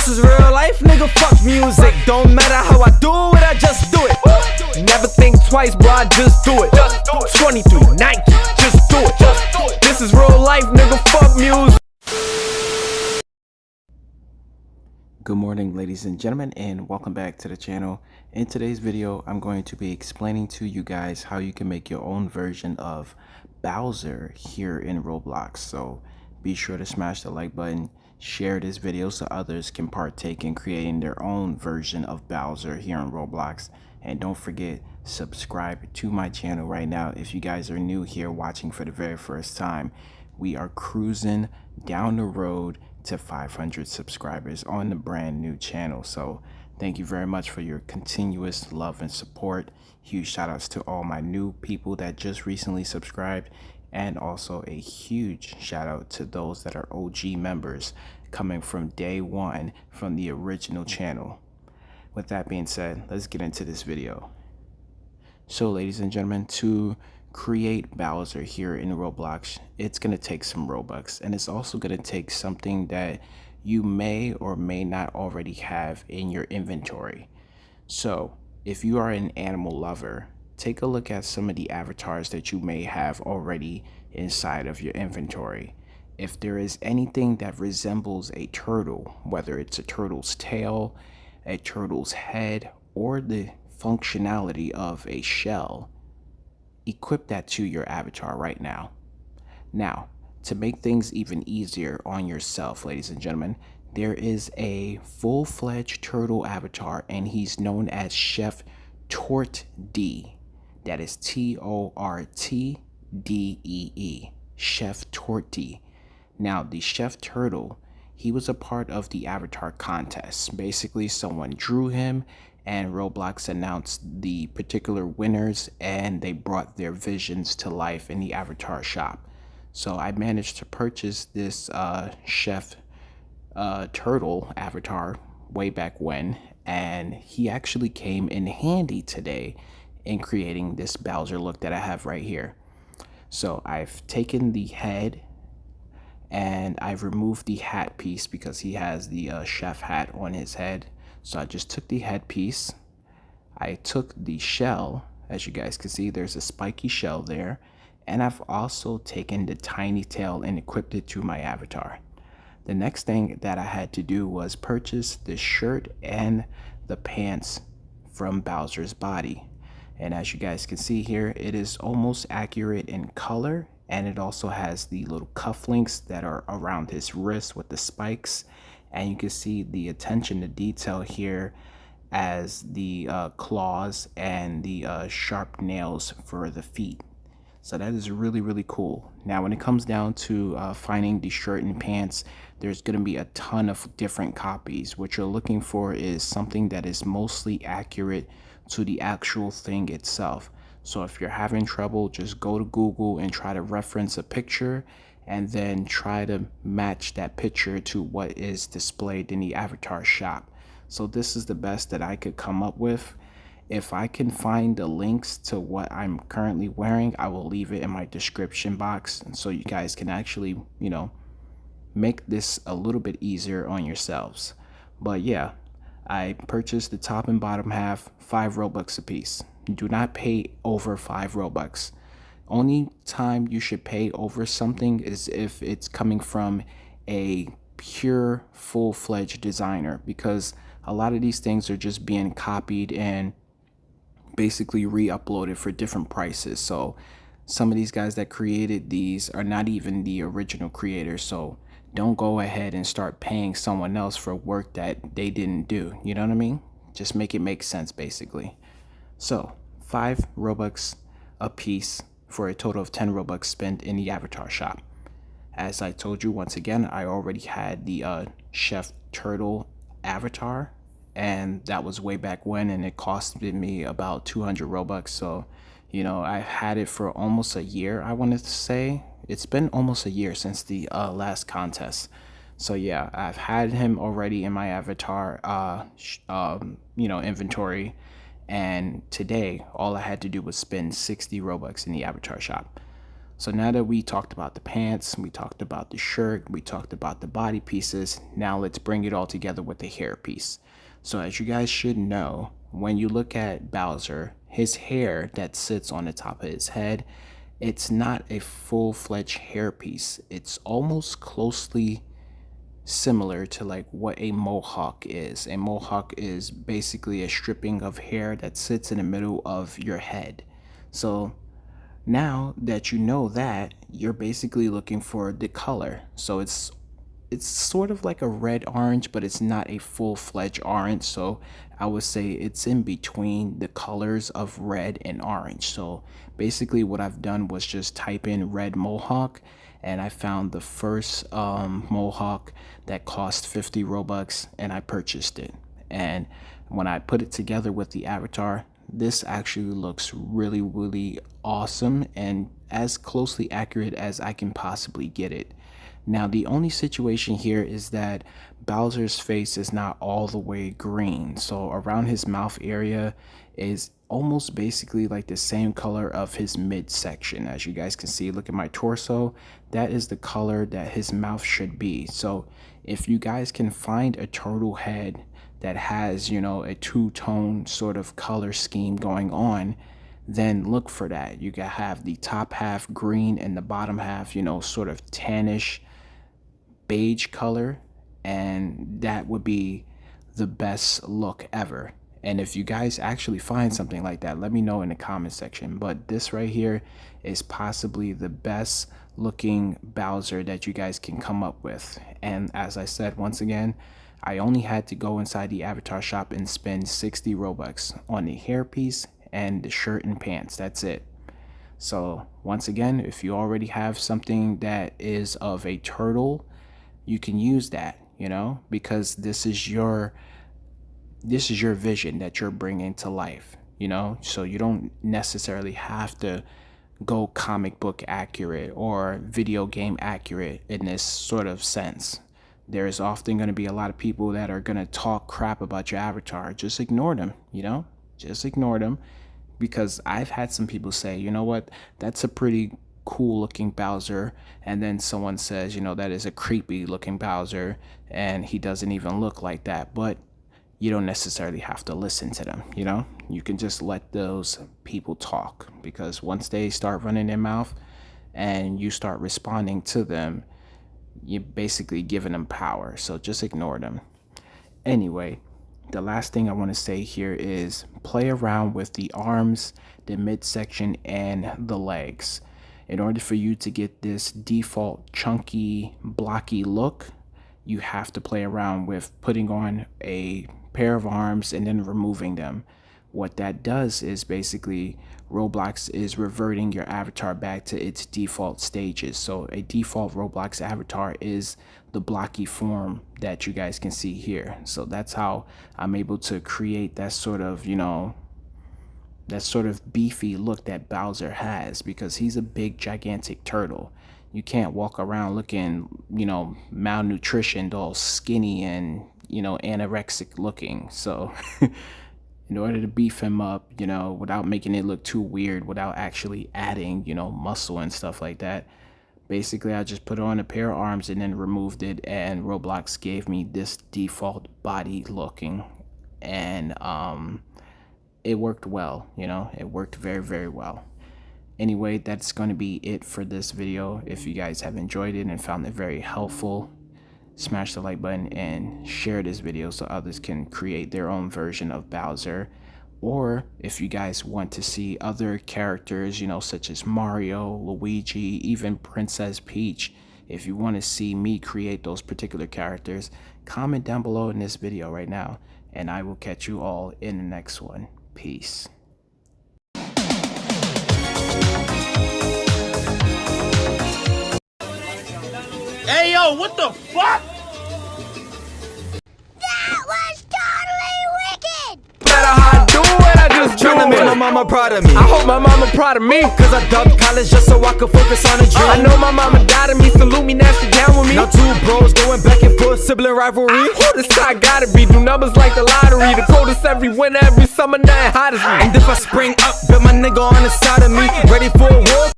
This is real life, nigga, fuck music. Don't matter how I do it, I just do it. Never think twice, bro, I just do it. 23 Nike, just do it. This is real life, nigga, fuck music. Good morning, ladies and gentlemen, and welcome back to the channel. In today's video, I'm going to be explaining to you guys how you can make your own version of Bowser here in Roblox. So be sure to smash the like button, share this video so others can partake in creating their own version of Bowser here in Roblox. And don't forget, subscribe to my channel right now if you guys are new here watching for the very first time. We are cruising down the road to 500 subscribers on the brand new channel. So thank you very much for your continuous love and support. Huge shout outs to all my new people that just recently subscribed, and also a huge shout out to those that are OG members coming from day one from the original channel. With that being said, let's get into this video. So ladies and gentlemen, to create Bowser here in Roblox, it's going to take some Robux, and it's also going to take something that you may or may not already have in your inventory. So if you are an animal lover, take a look at some of the avatars that you may have already inside of your inventory. If there is anything that resembles a turtle, whether it's a turtle's tail, a turtle's head, or the functionality of a shell, equip that to your avatar right now. Now, to make things even easier on yourself, ladies and gentlemen, there is a full-fledged turtle avatar, and he's known as Chef Tortdee. That is Tortdee, Chef Tortdee. Now, the Chef Turtle, he was a part of the avatar contest. Basically, someone drew him, and Roblox announced the particular winners, and they brought their visions to life in the avatar shop. So I managed to purchase this Chef Turtle avatar way back when, and he actually came in handy today in creating this Bowser look that I have right here. So I've taken the head and I've removed the hat piece because he has the chef hat on his head. So I just took the headpiece, I took the shell, as you guys can see there's a spiky shell there, and I've also taken the tiny tail and equipped it to my avatar. The next thing that I had to do was purchase the shirt and the pants from Bowser's body. And as you guys can see here, it is almost accurate in color, and it also has the little cufflinks that are around his wrist with the spikes. And you can see the attention to detail here as the claws and the sharp nails for the feet. So that is really, really cool. Now, when it comes down to finding the shirt and pants, there's going to be a ton of different copies. What you're looking for is something that is mostly accurate to the actual thing itself. So if you're having trouble, just go to Google and try to reference a picture, and then try to match that picture to what is displayed in the avatar shop. So this is the best that I could come up with. If I can find the links to what I'm currently wearing, I will leave it in my description box, and so you guys can actually, make this a little bit easier on yourselves. But yeah, I purchased the top and bottom half, 5 Robux a piece. Do not pay over 5 Robux. Only time you should pay over something is if it's coming from a pure full-fledged designer, because a lot of these things are just being copied and basically re-uploaded for different prices. So some of these guys that created these are not even the original creators, so don't go ahead and start paying someone else for work that they didn't do. You know what I mean? Just make it make sense, basically. So 5 Robux a piece for a total of 10 Robux spent in the avatar shop. As I told you, once again, I already had the Chef Turtle avatar, and that was way back when, and it costed me about 200 Robux. So, I had it for almost a year, I wanted to say. It's been almost a year since the last contest. So yeah, I've had him already in my avatar, inventory. And today, all I had to do was spend 60 Robux in the avatar shop. So now that we talked about the pants, we talked about the shirt, we talked about the body pieces, now let's bring it all together with the hair piece. So as you guys should know, when you look at Bowser, his hair that sits on the top of his head, it's not a full-fledged hair piece. It's almost closely similar to like what a mohawk is. A mohawk is basically a stripping of hair that sits in the middle of your head. So now that you know that, you're basically looking for the color. So it's sort of like a red orange, but it's not a full-fledged orange. So I would say it's in between the colors of red and orange. So basically what I've done was just type in red mohawk, and I found the first mohawk that cost 50 Robux, and I purchased it. And when I put it together with the avatar, this actually looks really, really awesome and as closely accurate as I can possibly get it. Now, the only situation here is that Bowser's face is not all the way green. So around his mouth area is almost basically like the same color of his midsection. As you guys can see, look at my torso. That is the color that his mouth should be. So if you guys can find a turtle head that has, you know, a two-tone sort of color scheme going on, then look for that. You can have the top half green and the bottom half, you know, sort of tannish beige color, and that would be the best look ever. And if you guys actually find something like that, let me know in the comment section. But this right here is possibly the best looking Bowser that you guys can come up with. And as I said, once again, I only had to go inside the avatar shop and spend 60 Robux on the hairpiece and the shirt and pants. That's it. So once again, if you already have something that is of a turtle, you can use that, you know, because this is your vision that you're bringing to life, you know. So you don't necessarily have to go comic book accurate or video game accurate in this sort of sense. There's often going to be a lot of people that are going to talk crap about your avatar. Just ignore them, you know, just ignore them. Because I've had some people say, you know what, that's a pretty cool looking Bowser, and then someone says, you know, that is a creepy looking Bowser and he doesn't even look like that. But you don't necessarily have to listen to them, you know. You can just let those people talk, because once they start running their mouth and you start responding to them, you're basically giving them power. So just ignore them. Anyway, the last thing I want to say here is play around with the arms, the midsection, and the legs. In order for you to get this default chunky, blocky look, you have to play around with putting on a pair of arms and then removing them. What that does is basically Roblox is reverting your avatar back to its default stages. So a default Roblox avatar is the blocky form that you guys can see here. So that's how I'm able to create that sort of, you know, that sort of beefy look that Bowser has, because he's a big gigantic turtle. You can't walk around looking, you know, malnutritioned, all skinny and, you know, anorexic looking. So in order to beef him up, you know, without making it look too weird, without actually adding, you know, muscle and stuff like that, basically I just put on a pair of arms and then removed it, and Roblox gave me this default body looking. And it worked well, you know, it worked very, very well. Anyway, that's going to be it for this video. If you guys have enjoyed it and found it very helpful, smash the like button and share this video so others can create their own version of Bowser. Or if you guys want to see other characters, you know, such as Mario, Luigi, even Princess Peach, if you want to see me create those particular characters, comment down below in this video right now, and I will catch you all in the next one. Peace. Hey yo, what the fuck? That was totally wicked! No matter how I do it, I just tryna make my mama proud of me. I hope my mama proud of me, cause I dropped college just so I could focus on a dream. I know my mama died of me, salute me, now she down with me. Now two bros going back and forth, sibling rivalry. This how I gotta be, do numbers like the lottery. The coldest every winter, every summer, nothing hot as me. And if I spring up, bet my nigga on the side of me, ready for a war.